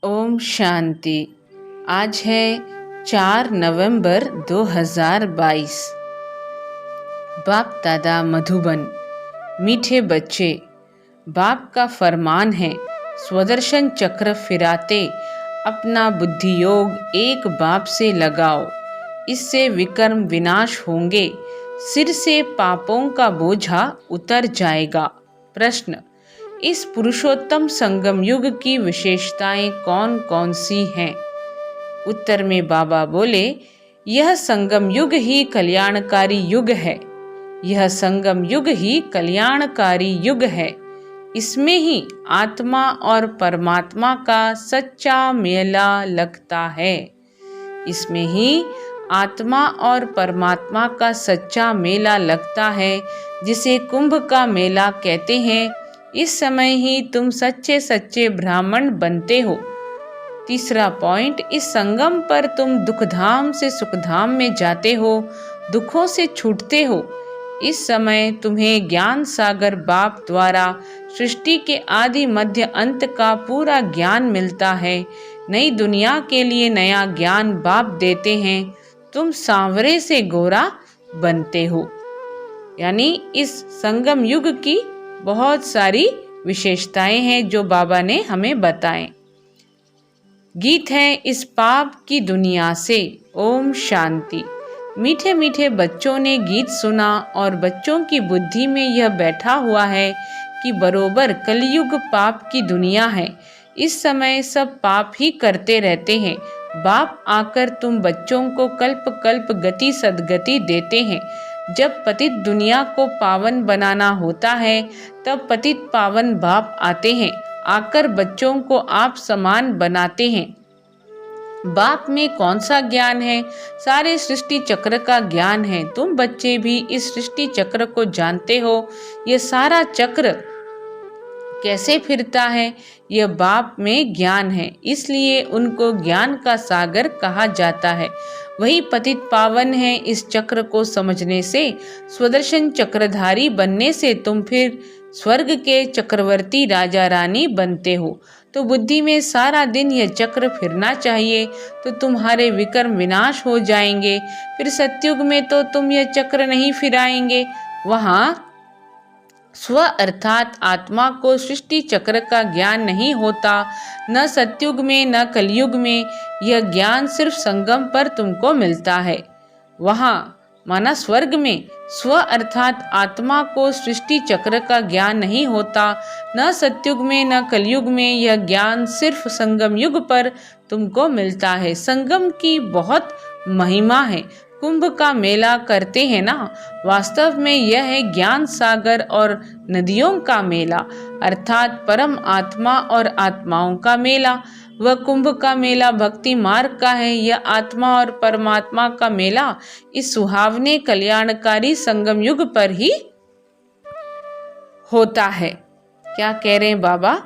ओम शांति। आज है 4 नवंबर 2022। बाप दादा मधुबन। मीठे बच्चे, बाप का फरमान है, स्वदर्शन चक्र फिराते अपना बुद्धि योग एक बाप से लगाओ, इससे विकर्म विनाश होंगे, सिर से पापों का बोझा उतर जाएगा। प्रश्न: इस पुरुषोत्तम संगम युग की विशेषताएं कौन कौन सी हैं? उत्तर में बाबा बोले, यह संगम युग ही कल्याणकारी युग है। यह संगम युग ही कल्याणकारी युग है। इसमें ही आत्मा और परमात्मा का सच्चा मेला लगता है। इसमें ही आत्मा और परमात्मा का सच्चा मेला लगता है, जिसे कुंभ का मेला कहते हैं। इस समय ही तुम सच्चे सच्चे ब्राह्मण बनते हो। तीसरा पॉइंट, इस संगम पर तुम दुखधाम से सुखधाम में जाते हो, दुखों से छूटते हो। इस समय तुम्हें ज्ञान सागर बाप द्वारा सृष्टि के आदि मध्य अंत का पूरा ज्ञान मिलता है। नई दुनिया के लिए नया ज्ञान बाप देते हैं। तुम सांवरे से गोरा बनते हो। यानी इस संगम युग की बहुत सारी विशेषताएं हैं जो बाबा ने हमें बताएं। गीत है इस पाप की दुनिया से। ओम शांति। मीठे मीठे बच्चों ने गीत सुना और बच्चों की बुद्धि में यह बैठा हुआ है कि बरोबर कलयुग पाप की दुनिया है। इस समय सब पाप ही करते रहते हैं। बाप आकर तुम बच्चों को कल्प कल्प गति सद्गति देते हैं। जब पतित दुनिया को पावन बनाना होता है, तब पतित पावन बाप आते हैं। आकर बच्चों को आप समान बनाते हैं। बाप में कौन सा ज्ञान है? सारे सृष्टि चक्र का ज्ञान है। तुम बच्चे भी इस सृष्टि चक्र को जानते हो। यह सारा चक्र कैसे फिरता है, यह बाप में ज्ञान है, इसलिए उनको ज्ञान का सागर कहा जाता है। वही पतित पावन है। इस चक्र को समझने से, स्वदर्शन चक्रधारी बनने से तुम फिर स्वर्ग के चक्रवर्ती राजा रानी बनते हो। तो बुद्धि में सारा दिन यह चक्र फिरना चाहिए, तो तुम्हारे विकर्म विनाश हो जाएंगे। फिर सतयुग में तो तुम यह चक्र नहीं फिराएंगे। वहाँ स्व अर्थात आत्मा को सृष्टि चक्र का ज्ञान नहीं होता। न सतयुग में न कलयुग में। यह ज्ञान सिर्फ संगम पर तुमको मिलता है। वहाँ माना स्वर्ग में स्व अर्थात आत्मा को सृष्टि चक्र का ज्ञान नहीं होता। न सतयुग में न कलयुग में। यह ज्ञान सिर्फ संगम युग पर तुमको मिलता है। संगम की बहुत महिमा है। कुंभ का मेला करते हैं ना, वास्तव में यह है ज्ञान सागर और नदियों का मेला, अर्थात परम आत्मा और आत्माओं का मेला। वह कुंभ का मेला भक्ति मार्ग का है। यह आत्मा और परमात्मा का मेला इस सुहावने कल्याणकारी संगम युग पर ही होता है। क्या कह रहे हैं बाबा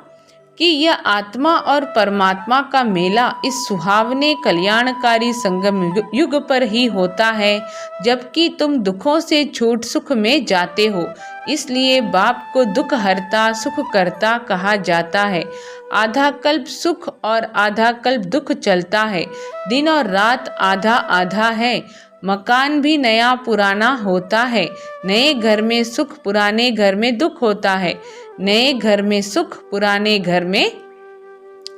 कि यह आत्मा और परमात्मा का मेला इस सुहावने कल्याणकारी संगम युग पर ही होता है, जबकि तुम दुखों से छूट सुख में जाते हो। इसलिए बाप को दुख हरता सुख करता कहा जाता है। आधा कल्प सुख और आधा कल्प दुख चलता है। दिन और रात आधा आधा है। मकान भी नया पुराना होता है। नए घर में सुख, पुराने घर में दुख होता है। नए घर में सुख, पुराने घर में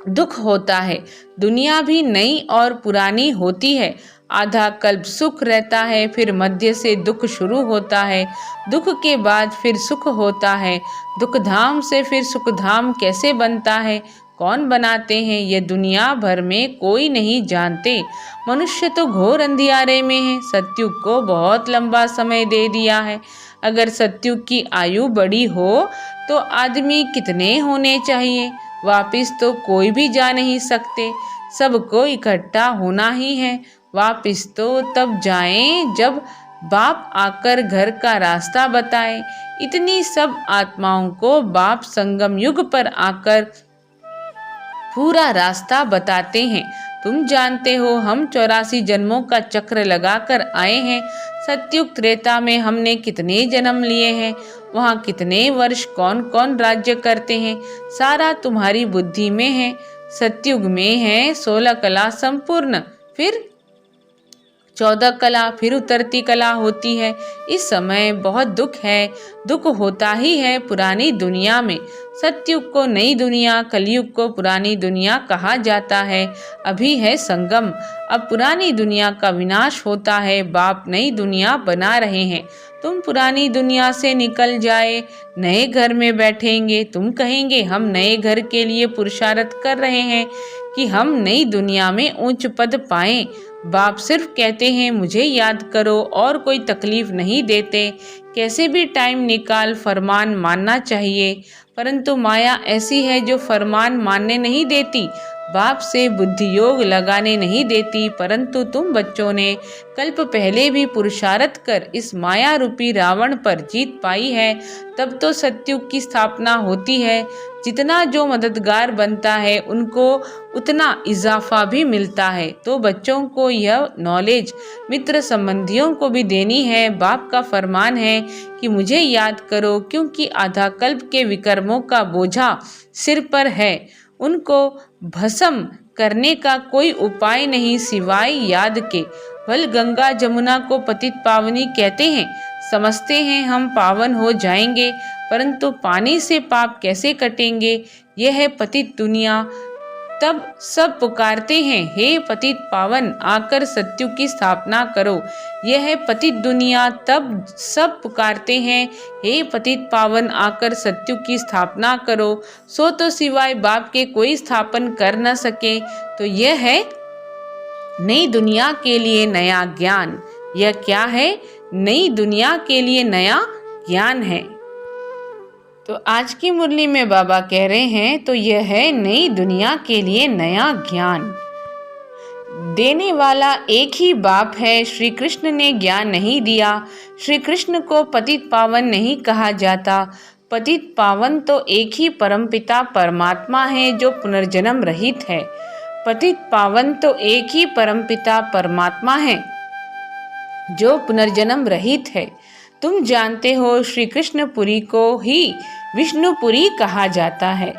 दुख होता है। दुनिया भी नई और पुरानी होती है। आधा कल्प सुख रहता है, फिर मध्य से दुख शुरू होता है। दुख के बाद फिर सुख होता है। दुख धाम से फिर सुख धाम कैसे बनता है, कौन बनाते हैं, ये दुनिया भर में कोई नहीं जानते। मनुष्य तो घोर अंधियारे में है। सतयुग को बहुत लंबा समय दे दिया है। अगर सतयुग की आयु बड़ी हो तो आदमी कितने होने चाहिए? वापिस तो कोई भी जा नहीं सकते। सबको इकट्ठा होना ही है। वापिस तो तब जाएं जब बाप आकर घर का रास्ता बताए। इतनी सब आत्माओं को बाप संगम युग पर आकर पूरा रास्ता बताते हैं। तुम जानते हो हम 84 जन्मों का चक्र लगाकर आए हैं। सतयुग त्रेता में हमने कितने जन्म लिए हैं, वहाँ कितने वर्ष कौन कौन राज्य करते हैं, सारा तुम्हारी बुद्धि में है। सतयुग में है 16 कला संपूर्ण, फिर 14 कला, फिर उतरती कला होती है। इस समय बहुत दुख है, दुख होता ही है पुरानी दुनिया में। सतयुग को नई दुनिया, कलयुग को पुरानी दुनिया कहा जाता है। अभी है संगम, अब पुरानी दुनिया का विनाश होता है, बाप नई दुनिया बना रहे हैं। तुम पुरानी दुनिया से निकल जाए, नए घर में बैठेंगे, तुम कहेंगे हम नए घर के लिए पुरुषार्थ कर रहे हैं कि हम नई दुनिया में उच्च पद पाएं। बाप सिर्फ कहते हैं मुझे याद करो और कोई तकलीफ नहीं देते। कैसे भी टाइम निकाल फरमान मानना चाहिए, परंतु माया ऐसी है जो फरमान मानने नहीं देती, बाप से बुद्धि योग लगाने नहीं देती। परंतु तुम बच्चों ने कल्प पहले भी पुरुषार्थ कर इस माया रूपी रावण पर जीत पाई है, तब तो सतयुग की स्थापना होती है। जितना जो मददगार बनता है उनको उतना इजाफा भी मिलता है। तो बच्चों को यह नॉलेज मित्र संबंधियों को भी देनी है। बाप का फरमान है कि मुझे याद करो, क्योंकि आधा कल्प के विकर्मों का बोझा सिर पर है। उनको भस्म करने का कोई उपाय नहीं सिवाय याद के। वल गंगा जमुना को पतित पावनी कहते हैं, समझते हैं हम पावन हो जाएंगे, परंतु पानी से पाप कैसे कटेंगे? यह है पतित दुनिया। तब सब पुकारते हैं, हे पतित पावन आकर सतयुग की स्थापना करो। यह है पतित दुनिया। तब सब पुकारते हैं, हे पतित पावन आकर सतयुग की स्थापना करो। सो तो सिवाय बाप के कोई स्थापन कर न सके। तो यह है नई दुनिया के लिए नया ज्ञान। यह क्या है? नई दुनिया के लिए नया ज्ञान है। तो आज की मुरली में बाबा कह रहे हैं, तो यह है नई दुनिया के लिए नया ज्ञान। देने वाला एक ही बाप है। श्री कृष्ण ने ज्ञान नहीं दिया। श्री कृष्ण को पतित पावन नहीं कहा जाता। पतित पावन तो एक ही परमपिता परमात्मा है जो पुनर्जन्म रहित है। पतित पावन तो एक ही परमपिता परमात्मा है जो पुनर्जन्म रहित है। तुम जानते हो श्री कृष्णपुरी को ही विष्णुपुरी कहा जाता है।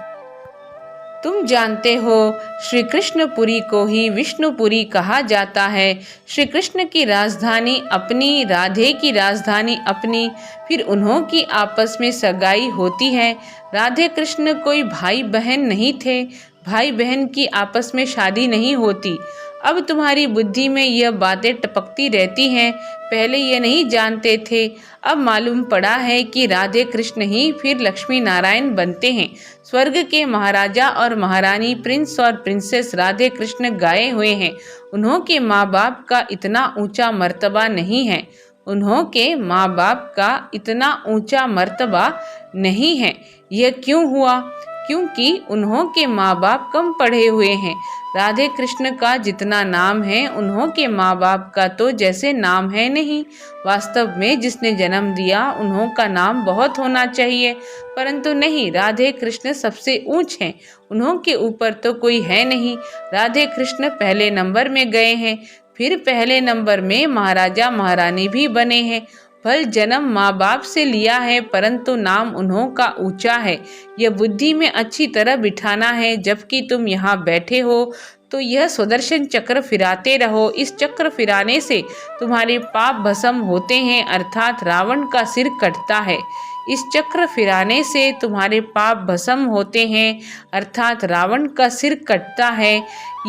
तुम जानते हो श्री कृष्णपुरी को ही विष्णुपुरी कहा जाता है। श्री कृष्ण की राजधानी अपनी, राधे की राजधानी अपनी, फिर उन्हों की आपस में सगाई होती है। राधे कृष्ण कोई भाई बहन नहीं थे, भाई बहन की आपस में शादी नहीं होती। अब तुम्हारी बुद्धि में यह बातें टपकती रहती हैं। पहले ये नहीं जानते थे, अब मालूम पड़ा है कि राधे कृष्ण ही फिर लक्ष्मी नारायण बनते हैं। स्वर्ग के महाराजा और महारानी, प्रिंस और प्रिंसेस राधे कृष्ण गाए हुए हैं। उन्हों के माँ बाप का इतना ऊंचा मर्तबा नहीं है। उन्हों के माँ बाप का इतना ऊंचा मर्तबा नहीं है। यह क्यों हुआ? क्योंकि उन्हों के माँ बाप कम पढ़े हुए हैं। राधे कृष्ण का जितना नाम है उन्हों के माँ बाप का तो जैसे नाम है नहीं। वास्तव में जिसने जन्म दिया उन्हों का नाम बहुत होना चाहिए, परंतु नहीं, राधे कृष्ण सबसे ऊंच हैं। उन्हों के ऊपर तो कोई है नहीं। राधे कृष्ण पहले नंबर में गए हैं, फिर पहले नंबर में महाराजा महारानी भी बने हैं। फल जन्म माँ बाप से लिया है, परंतु नाम उन्हों का ऊंचा है। यह बुद्धि में अच्छी तरह बिठाना है। जबकि तुम यहाँ बैठे हो तो यह सुदर्शन चक्र फिराते रहो। इस चक्र फिराने से तुम्हारे पाप भस्म होते हैं, अर्थात रावण का सिर कटता है। इस चक्र फिराने से तुम्हारे पाप भस्म होते हैं, अर्थात रावण का सिर कटता है।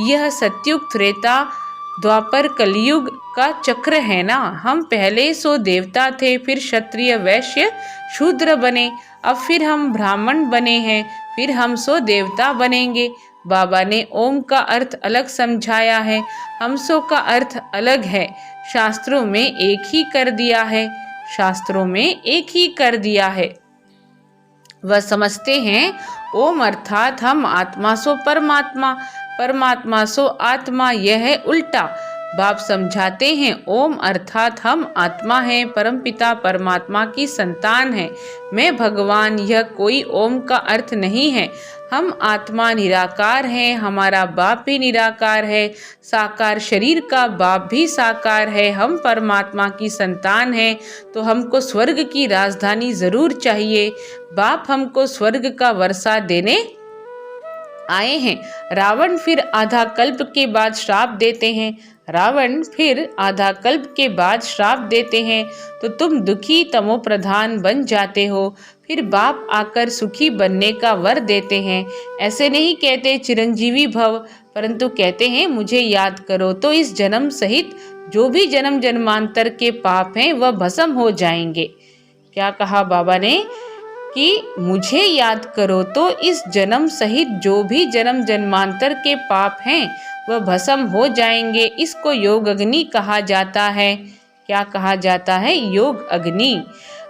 यह सतयुग, त्रेता, द्वापर, कलयुग का चक्र है ना। हम पहले सो देवता थे, फिर क्षत्रिय, वैश्य, शूद्र बने, अब फिर हम ब्राह्मण बने हैं, फिर हम सो देवता बनेंगे। बाबा ने ओम का अर्थ अलग समझाया है, हमसो का अर्थ अलग है। शास्त्रों में एक ही कर दिया है। शास्त्रों में एक ही कर दिया है। वह समझते हैं ओम अर्थात हम आत्मा सो परमात्मा, परमात्मा सो आत्मा। यह है उल्टा। बाप समझाते हैं ओम अर्थात हम आत्मा हैं, परमपिता परमात्मा की संतान हैं, मैं भगवान। यह कोई ओम का अर्थ नहीं है। हम आत्मा निराकार हैं, हमारा बाप भी निराकार है, साकार शरीर का बाप भी साकार है। हम परमात्मा की संतान हैं, तो हमको स्वर्ग की राजधानी जरूर चाहिए। बाप हमको स्वर्ग का वर्षा देने आए हैं। रावण फिर आधा कल्प के बाद श्राप देते हैं। रावण फिर आधा कल्प के बाद श्राप देते हैं तो तुम दुखी तमोप्रधान बन जाते हो। फिर बाप आकर सुखी बनने का वर देते हैं। ऐसे नहीं कहते चिरंजीवी भव, परंतु कहते हैं मुझे याद करो तो इस जन्म सहित जो भी जन्म जन्मांतर के पाप हैं वह भस्म हो जाएंगे। क्या कहा बाबा ने कि मुझे याद करो तो इस जन्म सहित जो भी जन्म जन्मांतर के पाप हैं वह भस्म हो जाएंगे। इसको योग अग्नि कहा जाता है। क्या कहा जाता है? योग अग्नि।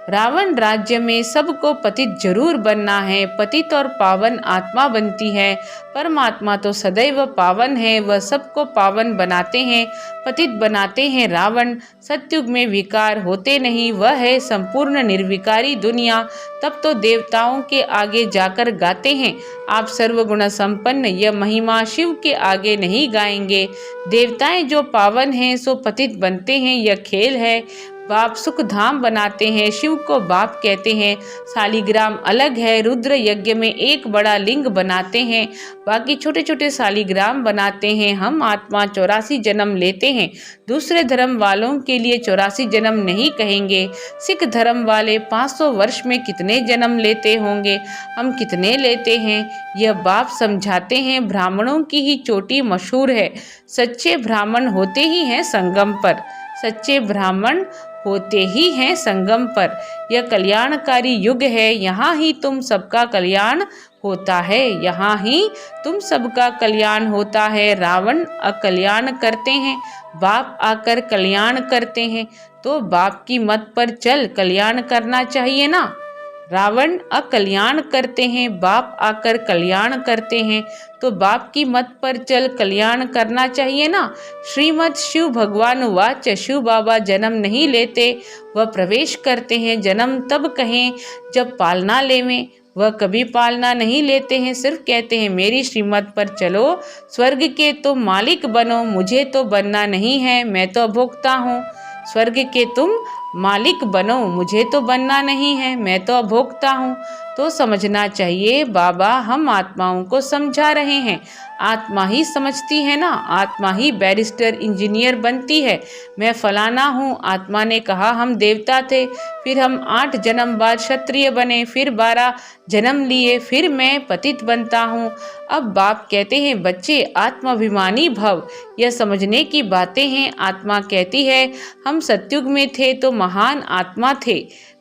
रावण राज्य में सबको पतित जरूर बनना है। पतित और पावन आत्मा बनती है। परमात्मा तो सदैव पावन है, वह सबको पावन बनाते हैं, पतित बनाते हैं। रावण सतयुग में विकार होते नहीं, वह है संपूर्ण निर्विकारी दुनिया। तब तो देवताओं के आगे जाकर गाते हैं, आप सर्वगुण संपन्न, यह महिमा शिव के आगे नहीं गाएंगे। देवताएं जो पावन हैं सो पतित बनते हैं, यह खेल है। बाप सुख धाम बनाते हैं, शिव को बाप कहते हैं। शालिग्राम अलग है, रुद्र यज्ञ में एक बड़ा लिंग बनाते हैं, बाकी छोटे छोटे शालिग्राम बनाते हैं। हम आत्मा 84 जन्म लेते हैं। दूसरे धर्म वालों के लिए 84 जन्म नहीं कहेंगे। सिख धर्म वाले 500 वर्ष में कितने जन्म लेते होंगे, हम कितने लेते हैं, यह बाप समझाते हैं। ब्राह्मणों की ही चोटी मशहूर है, सच्चे ब्राह्मण होते ही हैं संगम पर। सच्चे ब्राह्मण होते ही हैं संगम पर। यह कल्याणकारी युग है, यहाँ ही तुम सबका कल्याण होता है, यहाँ ही तुम सबका कल्याण होता है। रावण अकल्याण करते हैं, बाप आकर कल्याण करते हैं, तो बाप की मत पर चल कल्याण करना चाहिए ना। रावण अकल्याण करते हैं, बाप आकर कल्याण करते हैं, तो बाप की मत पर चल कल्याण करना चाहिए ना। श्रीमद् शिव भगवान वाच, शिव बाबा जन्म नहीं लेते, वह प्रवेश करते हैं। जन्म तब कहें जब पालना लेवें, वह कभी पालना नहीं लेते हैं, सिर्फ कहते हैं मेरी श्रीमत पर चलो, स्वर्ग के तुम मालिक बनो, मुझे तो बनना नहीं है, मैं तो भोक्ता हूँ। स्वर्ग के तुम मालिक बनो, मुझे तो बनना नहीं है, मैं तो अभोक्ता हूँ। तो समझना चाहिए बाबा हम आत्माओं को समझा रहे हैं। आत्मा ही समझती है ना, आत्मा ही बैरिस्टर इंजीनियर बनती है। मैं फलाना हूँ, आत्मा ने कहा हम देवता थे, फिर हम 8 जन्म बाद क्षत्रिय बने, फिर 12 जन्म लिए, फिर मैं पतित बनता हूँ। अब बाप कहते हैं बच्चे आत्माभिमानी भव, यह समझने की बातें हैं। आत्मा कहती है हम सतयुग में थे तो महान आत्मा थे,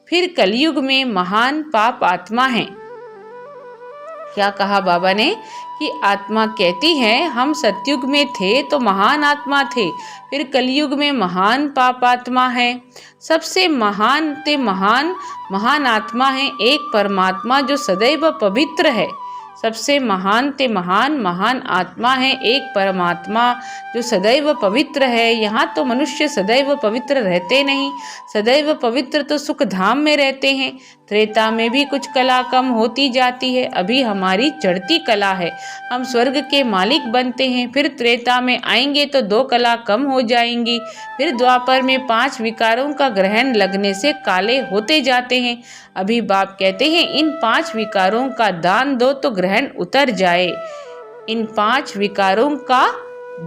फिर कलयुग में महान पाप आत्मा हैं। क्या कहा बाबा ने कि आत्मा कहती है हम सतयुग में थे तो महान आत्मा थे, फिर कलयुग में महान पाप आत्मा है। सबसे महान ते महान आत्मा है एक परमात्मा जो सदैव पवित्र है। सबसे महान ते महान आत्मा है एक परमात्मा जो सदैव पवित्र है। यहाँ तो मनुष्य सदैव पवित्र रहते नहीं, सदैव पवित्र तो सुख धाम में रहते हैं। त्रेता में भी कुछ कला कम होती जाती है, अभी हमारी चढ़ती कला है, हम स्वर्ग के मालिक बनते हैं। फिर त्रेता में आएंगे तो 2 कला कम हो जाएंगी। फिर द्वापर में 5 विकारों का ग्रहण लगने से काले होते जाते हैं। अभी बाप कहते हैं इन 5 विकारों का दान दो तो ग्रहण उतर जाए। इन 5 विकारों का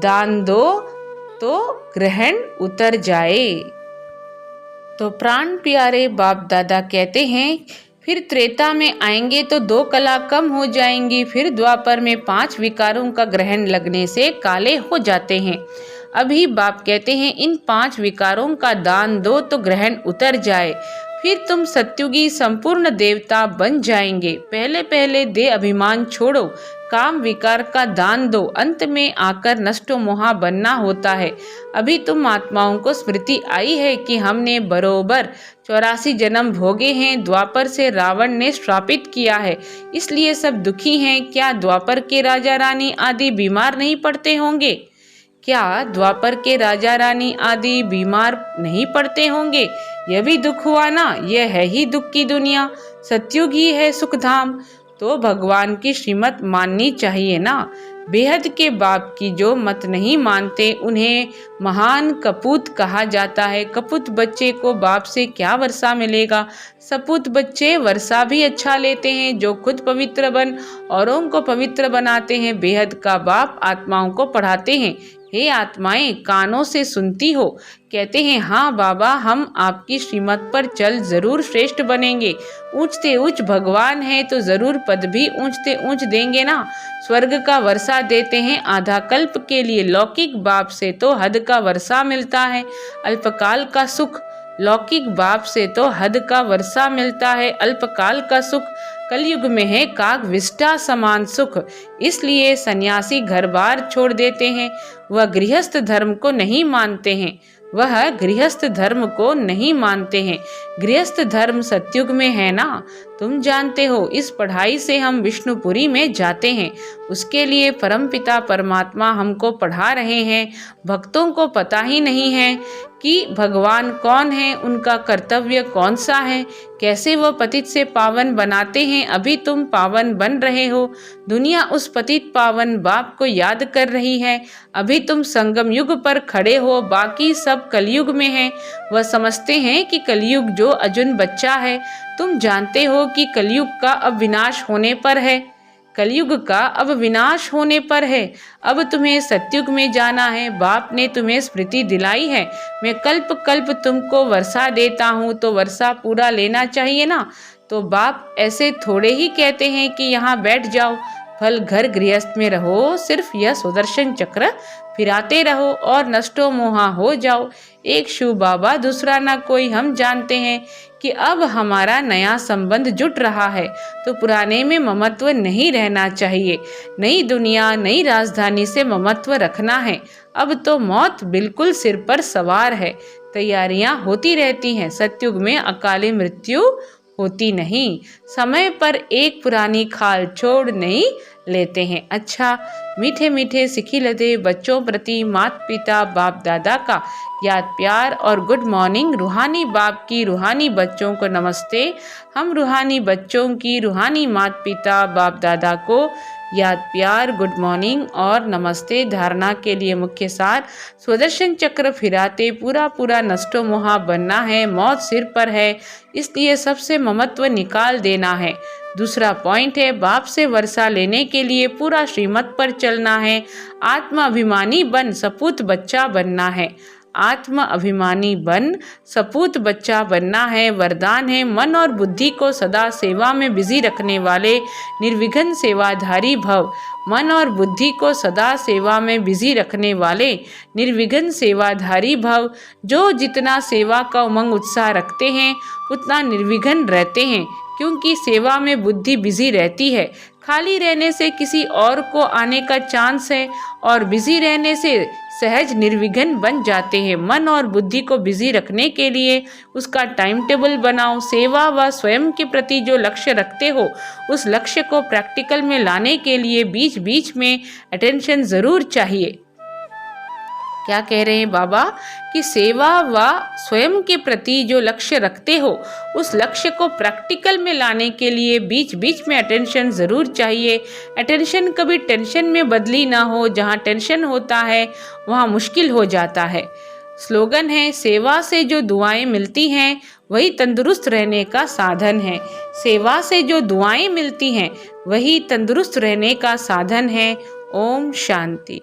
दान दो तो ग्रहण उतर जाए। तो प्राण प्यारे बाप दादा कहते हैं फिर त्रेता में आएंगे तो 2 कला कम हो जाएंगी। फिर द्वापर में 5 विकारों का ग्रहण लगने से काले हो जाते हैं। अभी बाप कहते हैं इन 5 विकारों का दान दो तो ग्रहण उतर जाए, फिर तुम सत्युगी संपूर्ण देवता बन जाएंगे। पहले पहले दे अभिमान छोड़ो, काम विकार का दान दो, अंत में आकर नष्टो मोहा बनना होता है। अभी तुम आत्माओं को स्मृति आई है कि हमने बरोबर 84 जन्म भोगे हैं। द्वापर से रावण ने श्रापित किया है, इसलिए सब दुखी हैं। क्या द्वापर के राजा रानी आदि बीमार नहीं पड़ते होंगे? क्या द्वापर के राजा रानी आदि बीमार नहीं पड़ते होंगे? यह भी दुख हुआ ना, यह है ही दुख की दुनिया। सतयुग ही है सुख धाम, तो भगवान की श्रीमत माननी चाहिए ना। बेहद के बाप की जो मत नहीं मानते उन्हें महान कपूत कहा जाता है। कपूत बच्चे को बाप से क्या वर्षा मिलेगा। सपूत बच्चे वर्षा भी अच्छा लेते हैं, जो खुद पवित्र बन औरों को पवित्र बनाते हैं। बेहद का बाप आत्माओं को पढ़ाते हैं। हे आत्माएं, कानों से सुनती हो, कहते हैं हाँ बाबा, हम आपकी श्रीमत पर चल जरूर श्रेष्ठ बनेंगे। ऊंचते ऊंच भगवान है तो जरूर पद भी ऊंचते ऊंच देंगे ना। स्वर्ग का वर्षा देते हैं आधा कल्प के लिए। लौकिक बाप से तो हद का वर्षा मिलता है, अल्पकाल का सुख। लौकिक बाप से तो हद का वर्षा मिलता है, अल्पकाल का सुख। कलयुग में है काग विष्टा समान सुख। इसलिए सन्यासी घर बार छोड़ देते हैं। वह गृहस्थ धर्म को नहीं मानते हैं। वह गृहस्थ धर्म को नहीं मानते हैं। गृहस्थ धर्म सतयुग में है ना, तुम जानते हो। इस पढ़ाई से हम विष्णुपुरी में जाते हैं। उसके लिए परमपिता परमात्मा हमको पढ़ा रहे हैं। भक्तों को पता ही नहीं है कि भगवान कौन है, उनका कर्तव्य कौन सा है, कैसे वो पतित से पावन बनाते हैं। अभी तुम पावन बन रहे हो। दुनिया उस पतित पावन बाप को याद कर रही है। अभी तुम संगम युग पर खड़े हो, बाकी सब कलयुग में है। वह समझते हैं कि कलयुग जो अजुन बच्चा है। तुम जानते हो कि कलयुग का अब विनाश होने पर है। कलयुग का अब विनाश होने पर है। अब तुम्हें सतयुग में जाना है। बाप ने तुम्हें स्मृति दिलाई है। मैं कल्प कल्प तुमको वर्षा देता हूँ, तो वर्षा पूरा लेना चाहिए ना। तो बाप ऐसे थोड़े ही कहते हैं कि यहाँ बैठ जाओ, फल घर गृहस्थ में रहो, सिर्फ यह सुदर्शन चक्र फिराते रहो और नष्टो मोहा हो जाओ। एक शिव बाबा, दूसरा ना कोई। हम जानते हैं कि अब हमारा नया संबंध जुट रहा है, तो पुराने में ममत्व नहीं रहना चाहिए। नई दुनिया, नई राजधानी से ममत्व रखना है। अब तो मौत बिल्कुल सिर पर सवार है। तैयारियां होती रहती हैं। सतयुग में अकाले मृत्यु होती नहीं। समय पर एक पुरानी खाल छोड़ नहीं लेते हैं। अच्छा, मीठे मीठे सिखी लदे बच्चों प्रति माता पिता बाप दादा का याद प्यार और गुड मॉर्निंग। रूहानी बाप की रूहानी बच्चों को नमस्ते। हम रूहानी बच्चों की रूहानी माता पिता बाप दादा को याद प्यार, गुड मॉर्निंग और नमस्ते। धारणा के लिए मुख्य सार, सुदर्शन चक्र फिराते पूरा पूरा नष्टो मोहा बनना है। मौत सिर पर है, इसलिए सबसे ममत्व निकाल देना है। दूसरा पॉइंट है, बाप से वर्षा लेने के लिए पूरा श्रीमत पर चलना है। आत्म अभिमानी बन सपूत बच्चा बनना है। आत्म अभिमानी बन सपूत बच्चा बनना है। वरदान है, मन और बुद्धि को सदा सेवा में बिजी रखने वाले निर्विघ्न सेवाधारी भव। मन और बुद्धि को सदा सेवा में बिजी रखने वाले निर्विघ्न सेवाधारी भव। जो जितना सेवा का उमंग उत्साह रखते हैं उतना निर्विघ्न रहते हैं, क्योंकि सेवा में बुद्धि बिजी रहती है। खाली रहने से किसी और को आने का चांस है, और बिजी रहने से सहज निर्विघ्न बन जाते हैं। मन और बुद्धि को बिजी रखने के लिए उसका टाइम टेबल बनाओ। सेवा व स्वयं के प्रति जो लक्ष्य रखते हो, उस लक्ष्य को प्रैक्टिकल में लाने के लिए बीच बीच में अटेंशन जरूर चाहिए। क्या कह रहे हैं बाबा कि सेवा व स्वयं के प्रति जो लक्ष्य रखते हो, उस लक्ष्य को प्रैक्टिकल में लाने के लिए बीच बीच में अटेंशन ज़रूर चाहिए। अटेंशन कभी टेंशन में बदली ना हो। जहाँ टेंशन होता है वहाँ मुश्किल हो जाता है। स्लोगन है, सेवा से जो दुआएं मिलती हैं वही तंदुरुस्त रहने का साधन है। सेवा से जो दुआएं मिलती हैं वही तंदुरुस्त रहने का साधन है। ओम शांति।